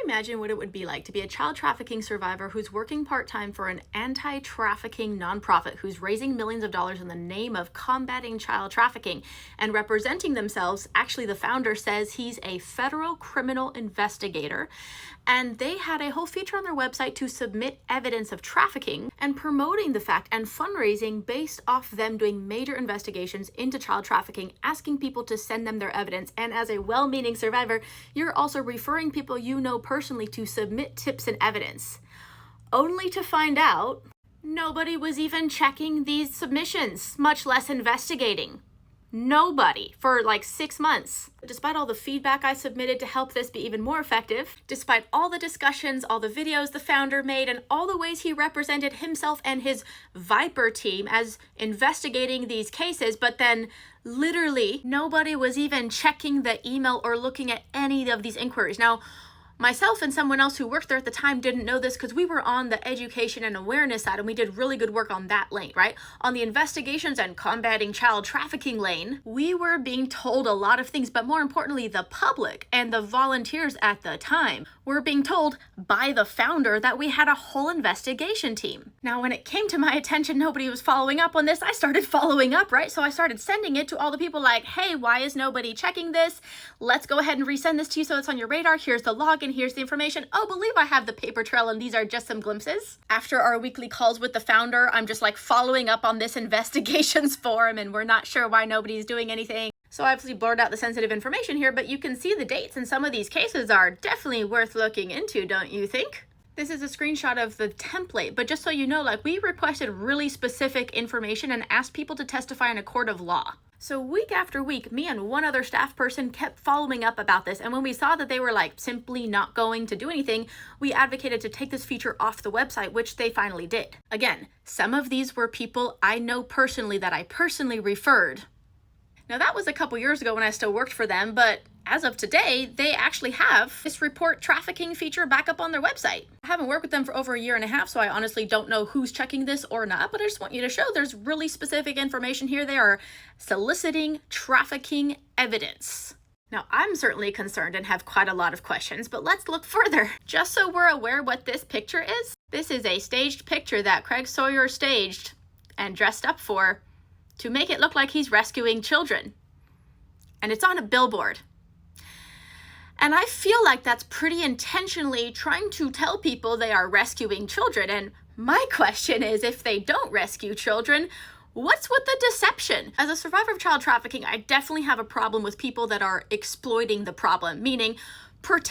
imagine what it would be like to be a child trafficking survivor who's working part-time for an anti-trafficking nonprofit who's raising millions of dollars in the name of combating child trafficking and representing themselves? Actually, the founder says he's a federal criminal investigator, and they had a whole feature on their website to submit evidence of trafficking and promoting the fact and fundraising based off them doing major investigations into child trafficking, asking people to send them their evidence. And as a well-meaning survivor, you're also referring people you know personally to submit tips and evidence, only to find out nobody was even checking these submissions, much less investigating. Nobody for like 6 months. Despite all the feedback I submitted to help this be even more effective, despite all the discussions, all the videos the founder made, and all the ways he represented himself and his Viper team as investigating these cases, but then literally nobody was even checking the email or looking at any of these inquiries. Now, myself and someone else who worked there at the time didn't know this because we were on the education and awareness side, and we did really good work on that lane, right? On the investigations and combating child trafficking lane, we were being told a lot of things, but more importantly, the public and the volunteers at the time were being told by the founder that we had a whole investigation team. Now, when it came to my attention, nobody was following up on this. I started following up, right? So I started sending it to all the people like, hey, why is nobody checking this? Let's go ahead and resend this to you so it's on your radar. Here's the login. Here's the information. Oh, believe I have the paper trail, and these are just some glimpses. After our weekly calls with the founder, I'm just like following up on this investigations forum, and we're not sure why nobody's doing anything. So I obviously blurred out the sensitive information here, but you can see the dates, and some of these cases are definitely worth looking into, don't you think? This is a screenshot of the template, but just so you know, like, we requested really specific information and asked people to testify in a court of law. So week after week, me and one other staff person kept following up about this. And when we saw that they were like simply not going to do anything, we advocated to take this feature off the website, which they finally did. Again, some of these were people I know personally that I personally referred. Now that was a couple years ago when I still worked for them, but as of today, they actually have this report trafficking feature back up on their website. I haven't worked with them for over a year and a half, so I honestly don't know who's checking this or not, but I just want you to show there's really specific information here. They are soliciting trafficking evidence. Now, I'm certainly concerned and have quite a lot of questions, but let's look further. Just so we're aware what this picture is, this is a staged picture that Craig Sawyer staged and dressed up for to make it look like he's rescuing children. And it's on a billboard. And I feel like that's pretty intentionally trying to tell people they are rescuing children. And my question is, if they don't rescue children, what's with the deception? As a survivor of child trafficking, I definitely have a problem with people that are exploiting the problem, meaning pretend